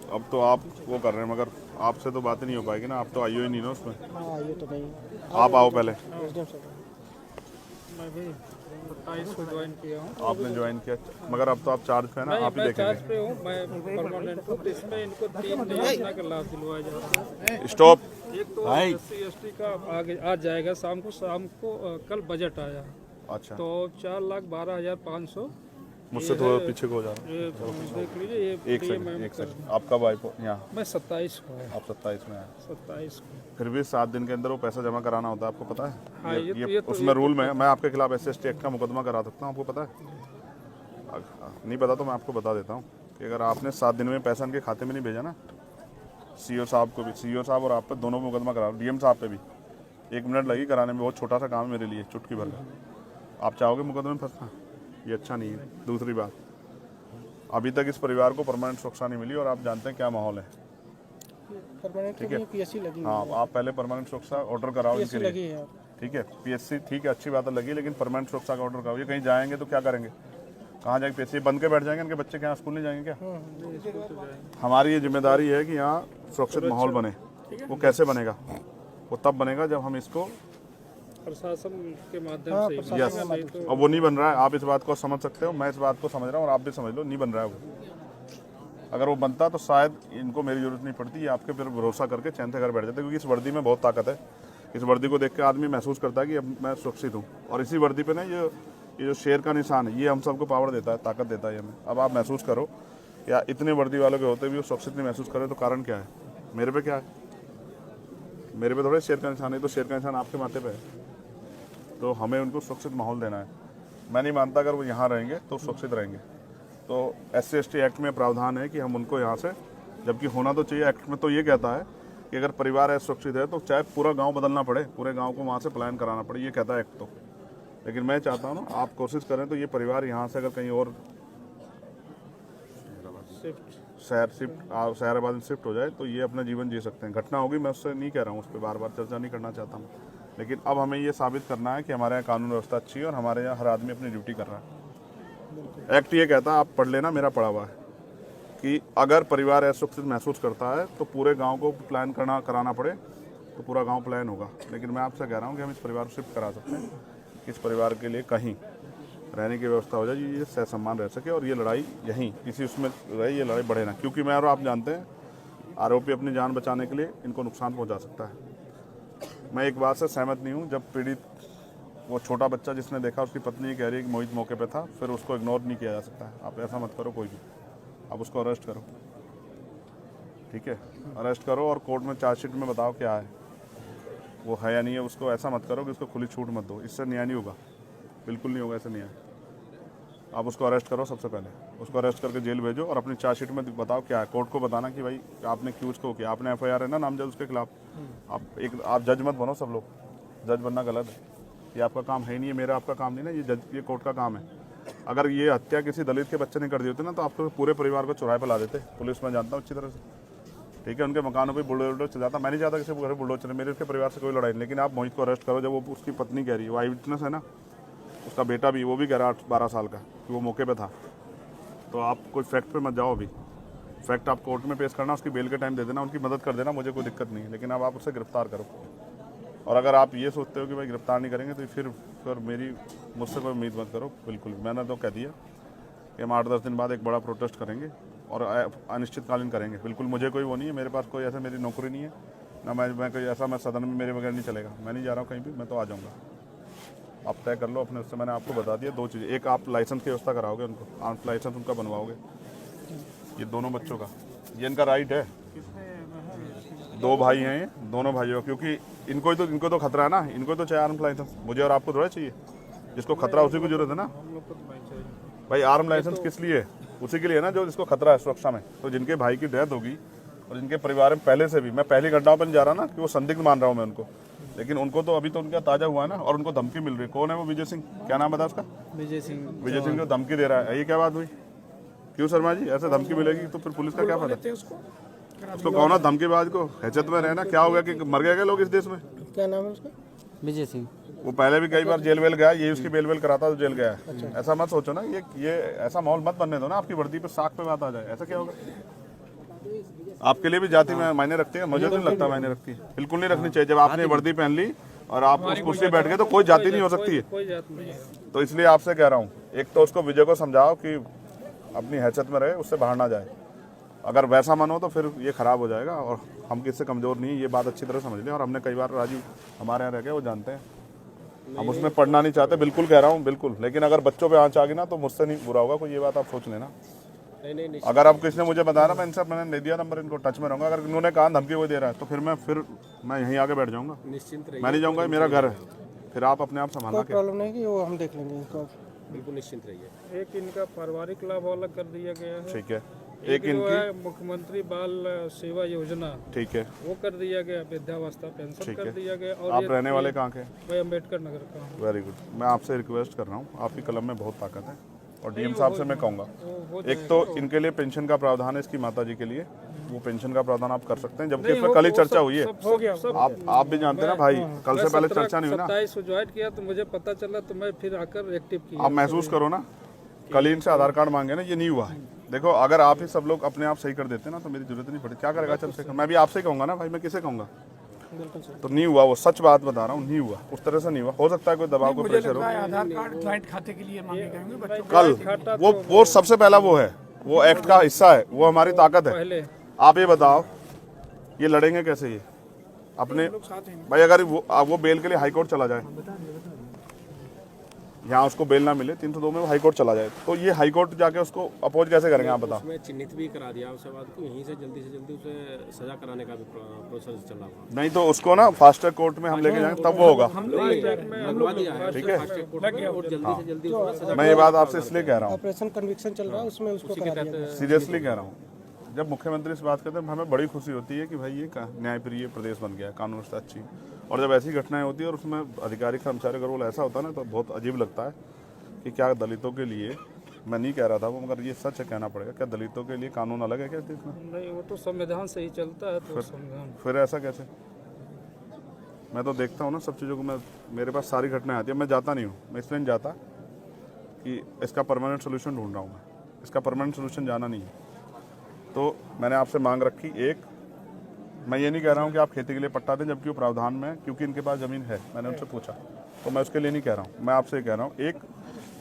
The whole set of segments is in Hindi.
अब तो आप वो कर रहे हैं, मगर आपसे तो बात नहीं हो पाएगी ना, आप तो आइयो ही नहीं ना उसमें। हाँ ये तो नहीं। आप आओ पहले। मैं भी 27 को ज्वाइन किया हूँ। आपने ज्वाइन किया, मगर अब तो आप चार्ज पे है ना, आप ही मैं चार्ज देखेंगे। पे हूँ, मैं परमानेंट हूँ। तो इसमें इनको 3 नई योजना का लाभ दिलवाया जाता है। स्टॉप। एक तो SC/ST का आगे आज जाएगा शाम को कल बजट आया, अच्छा, तो 4,12,500 मुझसे थोड़ा पीछे को हो जा रहा है। ये देख लीजिए। ये एक सेकंड आप कब आए यहाँ? मैं 27 को है, आप 27 में आए। 27 को। फिर भी 7 दिन के अंदर वो पैसा जमा कराना होता है, आपको पता है? हाँ, ये उसमें रूल में है। मैं आपके खिलाफ SC/ST एक्ट का मुकदमा करा सकता हूँ, आपको पता है? नहीं पता तो मैं आपको बता देता हूँ कि अगर आपने 7 दिन में पैसा इनके खाते में नहीं भेजा ना, CO साहब को भी, CO साहब और आप पे दोनों मुकदमा करा, DM साहब पे भी 1 मिनट लगी कराने में। बहुत छोटा सा काम है मेरे लिए, चुटकी भर का। आप चाहोगे मुकदमे में फंसना? ये अच्छा नहीं है। दूसरी बात, अभी तक इस परिवार को परमानेंट सुरक्षा नहीं मिली और आप जानते हैं क्या माहौल है। ठीक है, PSC लगी हाँ, आप पहले परमानेंट सुरक्षा ऑर्डर कराओ इनके लिए। लगी है। ठीक है, PSC ठीक है, अच्छी बात है, लगी, लेकिन परमानेंट सुरक्षा का ऑर्डर कराओ। ये कहीं जाएंगे तो क्या करेंगे? कहाँ जाएंगे? PSC बंद के बैठ जाएंगे? इनके बच्चे क्या स्कूल नहीं जाएंगे क्या? हमारी ये जिम्मेदारी है कि यहाँ सुरक्षित माहौल बने। वो कैसे बनेगा? वो तब बनेगा जब हम इसको प्रशासन के माध्यम से। यस, और वो नहीं बन रहा है। आप इस बात को समझ सकते हो, मैं इस बात को समझ रहा हूँ और आप भी समझ लो, नहीं बन रहा है वो। अगर वो बनता तो शायद इनको मेरी जरूरत नहीं पड़ती, ये आपके फिर भरोसा करके चैन से घर बैठ जाते, क्योंकि इस वर्दी में बहुत ताकत है। इस वर्दी को देख के आदमी महसूस करता है कि अब मैं सुरक्षित हूँ। और इसी वर्दी पे ना ये जो शेर का निशान है, ये हम सबको पावर देता है, ताकत देता है ये हमें। अब आप महसूस करो, या इतने वर्दी वालों के होते भी वो सुरक्षित नहीं महसूस करें, तो कारण क्या है? मेरे पे क्या है? मेरे पे थोड़े शेर का निशान है, तो शेर का निशान आपके माथे पे है। तो हमें उनको सुरक्षित माहौल देना है। मैं नहीं मानता अगर वो यहाँ रहेंगे तो सुरक्षित रहेंगे। तो SC/ST एक्ट में प्रावधान है कि हम उनको यहाँ से, जबकि होना तो चाहिए, एक्ट में तो ये कहता है कि अगर परिवार असुरक्षित है तो चाहे पूरा गांव बदलना पड़े, पूरे गांव को वहाँ से पलायन कराना पड़े, ये कहता है एक्ट तो। लेकिन मैं चाहता हूँ ना, आप कोशिश करें तो ये परिवार यहाँ से अगर कहीं और शहराबाद में शिफ्ट हो जाए तो ये अपना जीवन जी सकते हैं। घटना होगी, मैं उससे नहीं कह रहा हूँ, उस पर बार बार चर्चा नहीं करना चाहता मैं, लेकिन अब हमें ये साबित करना है कि हमारे यहाँ कानून व्यवस्था अच्छी है और हमारे यहाँ हर आदमी अपनी ड्यूटी कर रहा है। एक्ट ये कहता है, आप पढ़ लेना, मेरा पढ़ा हुआ है, कि अगर परिवार असुरक्षित महसूस करता है तो पूरे गांव को प्लान कराना पड़े तो पूरा गांव प्लान होगा। लेकिन मैं आपसे कह रहा हूं कि हम इस परिवार को शिफ्ट करा सकते हैं, कि इस परिवार के लिए कहीं रहने की व्यवस्था हो जाए, ये सहसम्मान रह सके, और ये लड़ाई यहीं किसी उसमें रहे, ये लड़ाई बढ़े ना। क्योंकि मैं और आप जानते हैं, आरोपी अपनी जान बचाने के लिए इनको नुकसान पहुँचा सकता है। मैं एक बात से सहमत नहीं हूँ, जब पीड़ित वो छोटा बच्चा जिसने देखा, उसकी पत्नी कह रही है कि मोहित मौके पे था, फिर उसको इग्नोर नहीं किया जा सकता है। आप ऐसा मत करो कोई भी, आप उसको अरेस्ट करो, ठीक है? अरेस्ट करो और कोर्ट में चार्जशीट में बताओ क्या है, वो है या नहीं है। उसको ऐसा मत करो कि उसको खुली छूट मत दो, इससे न्याय नहीं होगा, बिल्कुल नहीं होगा ऐसे न्याय। आप उसको अरेस्ट करो, सबसे पहले उसको अरेस्ट करके जेल भेजो और अपनी चार्जशीट में बताओ क्या है। कोर्ट को बताना कि भाई आपने क्यों उसको किया, आपने FIR है ना नामजद उसके खिलाफ। आप जज मत बनो, सब लोग जज बनना गलत है, ये आपका काम है ही नहीं है, मेरा आपका काम नहीं ना, ये कोर्ट का काम है। अगर ये हत्या किसी दलित के बच्चे ने कर दी होती ना, तो आप तो पूरे परिवार को चौराहे पर ला देते। पुलिस में जानता हूँ अच्छी तरह से, ठीक है? उनके मकानों पर बुलडोजर चल जाता। मैं नहीं चाहता किसी को घर बुलडोजर चले, मेरे उसके परिवार से कोई लड़ाई नहीं। लेकिन आप मोहित को अरेस्ट करो, जब वो उसकी पत्नी कह रही है, वो आई विटनेस है ना, उसका बेटा भी, वो भी कह रहा 12 साल का, कि वो मौके पे था। तो आप कोई फैक्ट पे मत जाओ, अभी फैक्ट आप कोर्ट में पेश करना, उसकी बेल के टाइम दे देना, उनकी मदद कर देना, मुझे कोई दिक्कत नहीं है। लेकिन अब आप उसे गिरफ्तार करो। और अगर आप ये सोचते हो कि भाई गिरफ्तार नहीं करेंगे तो फिर मुझसे कोई उम्मीद मत करो, बिल्कुल। मैंने तो कह दिया कि हम 8-10 दिन बाद एक बड़ा प्रोटेस्ट करेंगे और अनिश्चितकालीन करेंगे। बिल्कुल मुझे कोई वो नहीं है, मेरे पास कोई ऐसा मेरी नौकरी नहीं है ना, मैं कोई ऐसा, मैं सदन में मेरे बगैर नहीं चलेगा। मैं नहीं जा रहा हूँ कहीं भी, मैं तो आ जाऊँगा। आप तय कर लो अपने, उससे मैंने आपको बता दिया 2 चीज़ें। एक, आप लाइसेंस की व्यवस्था कराओगे उनको, आर्म्स लाइसेंस उनका बनवाओगे, ये दोनों बच्चों का, ये इनका राइट है। 2 भाई हैं ये, दोनों भाइयों, क्योंकि इनको तो खतरा है ना, इनको तो चाहिए आर्म्स लाइसेंस। मुझे और आपको थोड़ा चाहिए, जिसको खतरा उसी को जरूरत है ना भाई। आर्म लाइसेंस किस लिए? उसी के लिए ना जो जिसको खतरा है सुरक्षा में। तो जिनके भाई की डेथ होगी और जिनके परिवार में पहले से भी, मैं पहली घटनाओं पर नहीं जा रहा ना कि वो संदिग्ध मान रहा हूँ मैं उनको, लेकिन उनको तो अभी तो उनका ताजा हुआ है ना, और उनको धमकी मिल रही है। कौन है वो? विजय सिंह, क्या नाम बता उसका? विजय सिंह जो धमकी दे रहा है, ये क्या बात हुई? क्यों शर्मा जी, ऐसे धमकी मिलेगी तो फिर पुलिस का क्या फायदा? उसको कहो ना धमकीबाज को, हैसियत में रहना। क्या हो गया कि मर गए क्या लोग इस देश में? क्या नाम है उसका? विजय सिंह। वो पहले भी कई बार जेल वेल गया, ये उसकी बेल वेल कराता तो जेल गया है। ऐसा मत सोचो ना, ये ऐसा माहौल मत बनने दो ना आपकी वर्दी पे साख पे बात आ जाए, ऐसा क्या होगा। आपके लिए भी जाति में मायने रखती है, मुझे तो नहीं लगता मायने रखती है, बिल्कुल नहीं रखनी चाहिए। जब आपने वर्दी पहन ली और आप उस कुर्सी पे बैठ गए तो कोई जाति नहीं हो सकती है। कोई जात नहीं है। तो इसलिए आपसे कह रहा हूँ, एक तो उसको विजय को समझाओ कि अपनी हैसियत में रहे, उससे बाहर ना जाए। अगर वैसा मन हो तो फिर ये खराब हो जाएगा, और हम किससे कमजोर नहीं है, ये बात अच्छी तरह समझ लें। और हमने कई बार राजीव हमारे यहाँ रह गए, वो जानते हैं, हम उसमें पढ़ना नहीं चाहते, बिल्कुल कह रहा हूँ, बिल्कुल। लेकिन अगर बच्चों पे आँच आ गई ना तो मुझसे नहीं बुरा होगा कोई, ये बात आप सोच लेना। नहीं अगर आप किसी ने मुझे बताया ना, मैं इनसे मैंने दे दिया नंबर, इनको टच में रहूंगा। अगर इन्होंने कहा धमकी वो दे रहा है तो फिर मैं यहीं आके बैठ जाऊंगा, निश्चिंत मैं नहीं जाऊंगा, मेरा घर है। फिर आप अपने आप संभालना। प्रॉब्लम नहीं कि वो हम देख लेंगे इनको, बिल्कुल निश्चिंत रहिए। एक इनका पारिवारिक लाभ अलग कर दिया गया है, ठीक है। एक जो है मुख्यमंत्री बाल सेवा योजना, ठीक है, वो कर दिया गया, वृद्धावस्था पेंशन कर दिया गया। और आप रहने वाले कहाँ के? मैं अम्बेडकर नगर का हूँ। Very good. मैं आपसे रिक्वेस्ट कर रहा हूँ, आपकी कलम में बहुत ताकत है, और डीएम साहब से मैं कहूँगा, एक तो इनके लिए पेंशन का प्रावधान है, इसकी माता जी के लिए वो पेंशन का प्रावधान आप कर सकते हैं, जबकि इसमें कल ही चर्चा हुई है। हो गया आप भी जानते हैं ना भाई, कल से पहले चर्चा नहीं हुई ना। 27 को ज्वाइन किया तो मुझे पता चला, तो मैं फिर आकर एक्टिव किया। आप महसूस करो ना, कल ही इनसे आधार कार्ड मांगे ना, ये नहीं हुआ है। देखो, अगर आप ही सब लोग अपने आप सही कर देते ना तो मेरी जरूरत नहीं पड़ती। क्या करेगा चंद्रशेखर? मैं भी आपसे ही कहूँगा ना भाई, मैं किसे कहूँगा? तो नहीं हुआ, वो सच बात बता रहा हूँ, नहीं हुआ, उस तरह से नहीं हुआ। हो सकता है कोई दबाव को प्रेशर हो। आधार कार्ड ज्वाइंट खाते के लिए मांगे गए होंगे बच्चों कल वो सबसे पहला वो है, वो एक्ट का हिस्सा है, वो हमारी ताकत है। पहले आप ये बताओ, ये लड़ेंगे कैसे ये अपने भाई? अगर वो बेल के लिए हाई कोर्ट चला जाए, यहाँ उसको बेल ना मिले 302 में, वो हाई कोर्ट चला जाए, तो ये हाई कोर्ट जाके उसको अपोज कैसे करेंगे आप बताओ? उसमें चिन्हित भी करा दिया उसके बाद को यहीं से जल्दी उसे सजा कराने का भी प्रोसेस चल रहा है। नहीं तो उसको ना फास्ट ट्रैक कोर्ट में हम लेके जाएंगे, तब वो होगा। लगवा दिया है, ठीक है, और जल्दी से मैं ये बात आपसे इसलिए कह रहा हूँ, ऑपरेशन कन्विक्शन चल रहा है, उसमें उसको करा दिया गया। सीरियसली कह रहा हूँ। जब मुख्यमंत्री से बात करते हैं हमें बड़ी खुशी होती है कि भाई ये न्यायप्रिय प्रदेश बन गया, कानून व्यवस्था अच्छी। और जब ऐसी घटनाएं होती है और उसमें अधिकारी कर्मचारी का रोल ऐसा होता है ना, तो बहुत अजीब लगता है कि क्या दलितों के लिए, मैं नहीं कह रहा था वो, मगर ये सच है, कहना पड़ेगा, क्या दलितों के लिए कानून अलग है क्या देश में? नहीं, वो तो संविधान से ही चलता है, तो संविधान। फिर ऐसा कैसे? मैं तो देखता हूँ ना सब चीज़ों को, मेरे पास सारी घटनाएं आती है, मैं जाता नहीं हूँ। मैं इसलिए नहीं जाता कि इसका परमानेंट सोल्यूशन ढूंढ रहा हूँ मैं, इसका परमानेंट सोल्यूशन जाना नहीं है। तो मैंने आपसे मांग रखी, एक, मैं ये नहीं कह रहा हूँ कि आप खेती के लिए पट्टा दें, जबकि वो प्रावधान में, क्योंकि इनके पास ज़मीन है, मैंने उनसे पूछा, तो मैं उसके लिए नहीं कह रहा हूँ। मैं आपसे ये कह रहा हूँ, एक,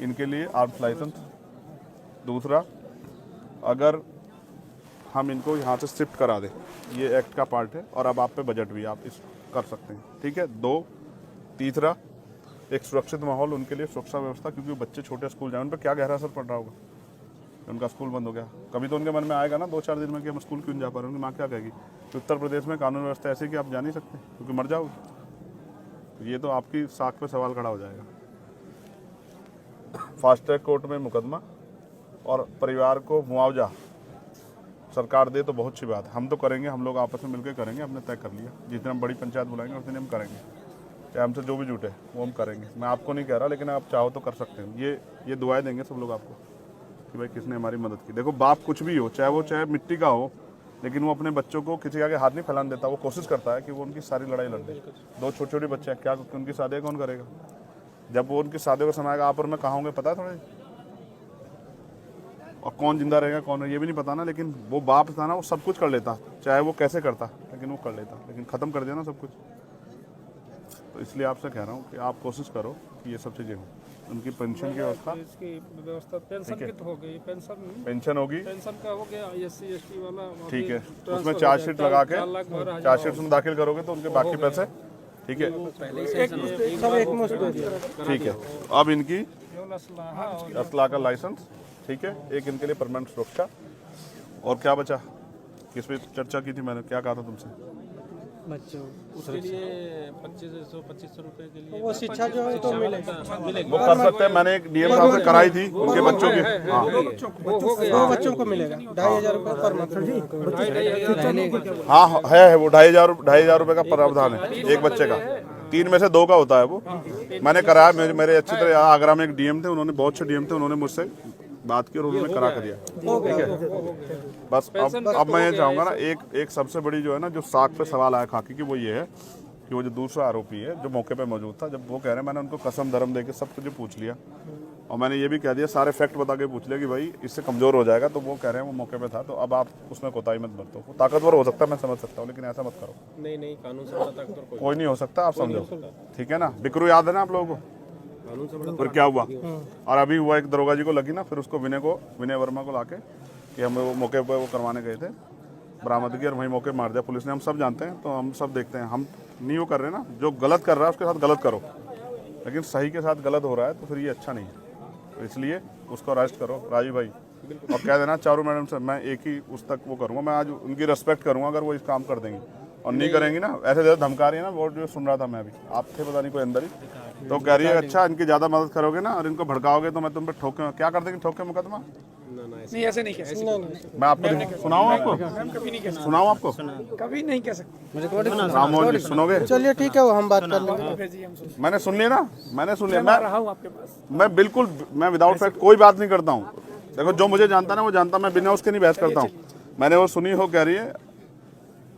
इनके लिए आर्म्स लाइसेंस। दूसरा, अगर हम इनको यहाँ से शिफ्ट करा दें, ये एक्ट का पार्ट है, और अब आप पे बजट भी आप इस कर सकते हैं, ठीक है। दो, तीसरा, एक सुरक्षित माहौल उनके लिए, सुरक्षा व्यवस्था, क्योंकि बच्चे छोटे स्कूल जाए, उन पर क्या गहरा असर पड़ रहा होगा, उनका स्कूल बंद हो गया। कभी तो उनके मन में आएगा ना 2-4 दिन में कि हम स्कूल क्यों नहीं जा पा रहे, उनकी माँ क्या कहेगी कि उत्तर प्रदेश में कानून व्यवस्था ऐसी कि आप जा नहीं सकते क्योंकि मर जाओगे। तो ये तो आपकी साख पे सवाल खड़ा हो जाएगा। फास्ट ट्रैक कोर्ट में मुकदमा और परिवार को मुआवजा सरकार दे तो बहुत अच्छी बात है, हम तो करेंगे, हम लोग आपस में मिलकर करेंगे, हमने तय कर लिया। जिस दिन हम बड़ी पंचायत बुलाएंगे उस दिन हम करेंगे, चाहे हमसे जो भी जुटे वो हम करेंगे। मैं आपको नहीं कह रहा, लेकिन आप चाहो तो कर सकते हैं। ये दुआएं देंगे सब लोग आपको कि भाई किसने हमारी मदद की। देखो, बाप कुछ भी हो, चाहे मिट्टी का हो, लेकिन वो अपने बच्चों को किसी आगे हाथ नहीं फैलाने देता। वो कोशिश करता है कि वो उनकी सारी लड़ाई लड़ दे। 2 छोटे बच्चे हैं, क्या उनकी शादी कौन करेगा? जब वो उनकी शादी को समय आएगा, आप और मैं कहाँ होंगे पता है थोड़ा, और कौन जिंदा रहेगा कौन है ये भी नहीं पता ना। लेकिन वो बाप था ना, वो सब कुछ कर लेता, चाहे वो कैसे करता, लेकिन वो कर लेता, लेकिन ख़त्म कर दिया ना सब कुछ। तो इसलिए आपसे कह रहा हूँ कि आप कोशिश करो कि ये सब चीज़ें हों। उनकी पेंशन की व्यवस्था, इसकी व्यवस्था, पेंशन की तो हो गई, पेंशन होगी, पेंशन का हो गया, SC ST वाला, ठीक है। उसमें चार्जशीट लगा के, चार्जशीट में दाखिल करोगे तो उनके बाकी पैसे, ठीक है, ठीक है। अब इनकी असला का लाइसेंस, ठीक है, एक इनके लिए परमानेंट सुरक्षा। और क्या बचा, किस पे चर्चा की थी मैंने, क्या कहा था तुमसे? बच्चों उसके लिए 2500 रुपए के लिए वो शिक्षा जो है तो मिलेगा, वो कर सकते हैं। मैंने एक डीएम साहब से कराई थी उनके बच्चों की, हाँ, 2 बच्चों को मिलेगा 2500 रुपये पर मंथ। हाँ है वो 2500 रुपये का प्रावधान है एक बच्चे का, 3 में से 2 का होता है वो। मैंने कराया, मेरे अच्छी तरह, आगरा में एक डीएम थे, उन्होंने, बहुत अच्छे डीएम थे, उन्होंने मुझसे बात की और उन्होंने करा कर दिया, ठीक है। बस अब मैं ये चाहूँगा ना, एक सबसे बड़ी जो है ना, जो साख पे सवाल आया खाकी की, वो ये है कि वो जो दूसरा आरोपी है जो मौके पे मौजूद था, जब वो कह रहे हैं मैंने उनको कसम धर्म दे के सब कुछ पूछ लिया और मैंने ये भी कह दिया, सारे फैक्ट बता के पूछ लिया कि भाई इससे कमज़ोर हो जाएगा, तो वो कह रहे हैं वो मौके पे था, तो अब आप उसमें कोताही मत बरतो। वो ताकतवर हो सकता है, मैं समझ सकता हूँ, लेकिन ऐसा मत करो। नहीं कानून से बड़ा ताकतवर कोई नहीं हो सकता, आप समझो, ठीक है ना। बिकरू याद है ना आप लोगों को, कानून से बड़ा फिर क्या हुआ। और अभी हुआ एक दरोगा जी को लगी ना, फिर उसको विनय वर्मा को लाके कि हम वो मौके पर वो करवाने गए थे, बरामदगी, और वहीं मौके मार दिया पुलिस ने। हम सब जानते हैं, तो हम सब देखते हैं, हम नहीं वो कर रहे ना, जो गलत कर रहा है उसके साथ गलत करो, लेकिन सही के साथ गलत हो रहा है तो फिर ये अच्छा नहीं है। तो इसलिए उसको अरेस्ट करो राजीव भाई, और कह देना चारू मैडम से मैं एक ही उस तक वो करूँगा, मैं आज उनकी रेस्पेक्ट करूँगा अगर वो इस काम कर देंगी, और नहीं करेंगी ना, ऐसे ज़्यादा धमका रही है ना। वो जो सुन रहा था मैं अभी, आप थे पता नहीं कोई अंदर ही, तो कह रही है अच्छा इनकी ज़्यादा मदद करोगे ना और इनको भड़काओगे तो मैं तुम पे ठोके, क्या कर देंगे, ठोके मुकदमा। नहीं ऐसे नहीं कह सकते, मैं आपको सुनाऊँ, आपको कभी नहीं कह सकते, सुनाऊँ आपको, कभी नहीं कह सकते। राममोहन जी सुनोगे। चलिए ठीक है, वो हम बात कर लेंगे। मैंने सुन लिया ना, मैंने सुन लिया, मैं रहा हूँ आपके पास। मैं बिल्कुल, मैं विदाउट फैक्ट कोई बात नहीं करता हूँ। देखो जो मुझे जानता ना वो जानता, मैं बिना उसके नहीं बहस करता हूँ। मैंने वो सुनी हो, कह रही है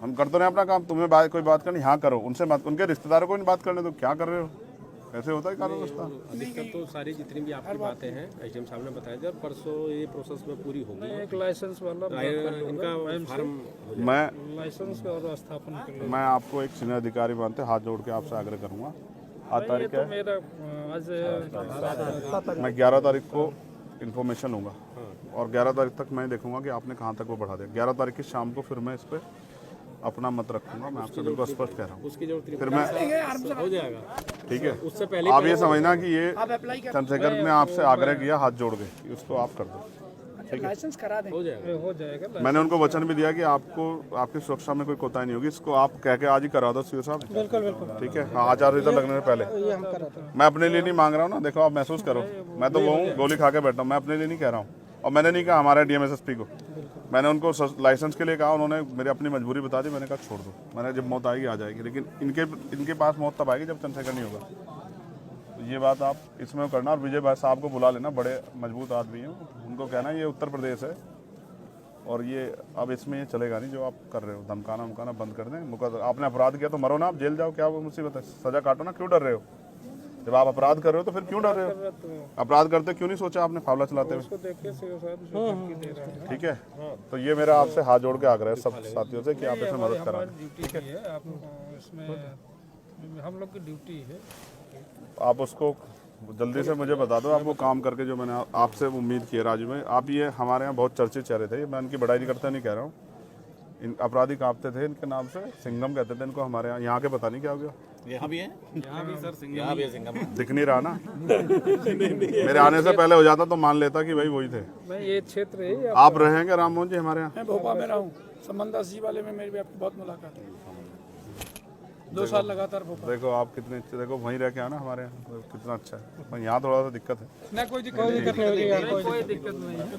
हम करते रहे अपना काम, तुम्हें कोई बात करनी हाँ करो, उनसे मत, उनके रिश्तेदारों को नहीं बात करने, तो क्या कर रहे हो, ऐसे होता है कानून व्यवस्था। अधिकतर तो सारी जितनी भी आपकी बातें हैं एसडीएम साहब ने बताया, जब परसों ये प्रोसेस में पूरी होगी, एक लाइसेंस वाला इनका फार्म मैं लाइसेंस और स्थापन कर लो। मैं आपको एक सीनियर अधिकारी मानते हाथ जोड़ के आपसे आग्रह करूंगा, आज तारीख तो है, मेरा आज मैं 11 तारीख को इन्फॉर्मेशन लूँगा और 11 तारीख तक मैं देखूंगा कि आपने कहाँ तक वो बढ़ा दिया। 11 तारीख की शाम को फिर मैं इस पर अपना मत रखूंगा, मैं आपसे बिल्कुल स्पष्ट कह रहा हूँ। उसकी जो फिर मैं, हो जाएगा, ठीक है, उससे पहले आप ये समझना कि ये चंद्रशेखर ने आपसे आग्रह किया हाथ जोड़ के कि उसको आप कर दो, ठीक है, लाइसेंस करा दें, हो जाएगा। मैंने उनको वचन भी दिया कि आपको आपकी सुरक्षा में कोई कोताही नहीं होगी, इसको आप कह के आज ही करा दो सीओ साहब। बिल्कुल बिल्कुल, ठीक है, हाँ, आचार संहिता लगने से पहले। ये हम कराते हैं। मैं अपने लिए नहीं मांग रहा हूँ ना, देखो आप महसूस करो, मैं तो वो हूँ गोली खा के बैठा हूँ, मैं अपने लिए नहीं कह रहा हूँ। और मैंने नहीं कहा हमारे डीएमएसएसपी को, मैंने उनको लाइसेंस के लिए कहा, उन्होंने मेरी अपनी मजबूरी बता दी, मैंने कहा छोड़ दो, मैंने जब मौत आएगी आ जाएगी, लेकिन इनके पास मौत तब आएगी जब चंद्रशेखर नहीं होगा। तो ये बात आप इसमें करना, और विजय भाई साहब को बुला लेना, बड़े मजबूत आदमी हैं, उनको कहना ये उत्तर प्रदेश है और ये अब इसमें ये चलेगा नहीं जो आप कर रहे हो, धमकाना उमकाना बंद कर दें। आपने अपराध किया तो मरो ना, आप जेल जाओ, क्या वो मुसीबत है, सजा काटो ना, क्यों डर रहे हो। जब आप अपराध कर रहे हो तो फिर क्यों डर रहे हो, अपराध करते क्यों नहीं सोचा आपने फावला चलाते हुए, ठीक है। तो ये मेरा आपसे हाथ जोड़ के आग्रह है सब साथियों से कि आप इसमें मदद करा। ड्यूटी है, आप इसमें हम लोग की ड्यूटी है। आप उसको जल्दी से मुझे बता दो, आप वो काम करके जो मैंने आपसे उम्मीद की है राजू भाई। आप ये हमारे यहाँ बहुत चर्चित चेहरे थे, मैं इनकी बड़ाई करता नहीं कह रहा हूँ, इन अपराधी कांपते थे इनके नाम से, सिंघम कहते थे इनको हमारे यहाँ के, पता नहीं क्या हो गया। यहाँ भी है, यहाँ भी सर सिंघम, यहाँ भी है सिंघम। दिख नहीं रहा ना मेरे आने से पहले हो जाता तो मान लेता कि भाई वही थे। मैं ये क्षेत्र है, आप रहेंगे राममोहन जी हमारे यहाँ। मैं भोपाल में रहा हूँ, संबंधा सी वाले में मेरी भी आपकी बहुत मुलाकात है, 2 साल लगातार भोपाल। देखो आप कितने अच्छे, देखो वहीं रह के आना हमारे यहाँ, कितना अच्छा है। यहाँ थोड़ा सा दिक्कत है, ना कोई दिक्कत नहीं, कोई दिक्कत नहीं है।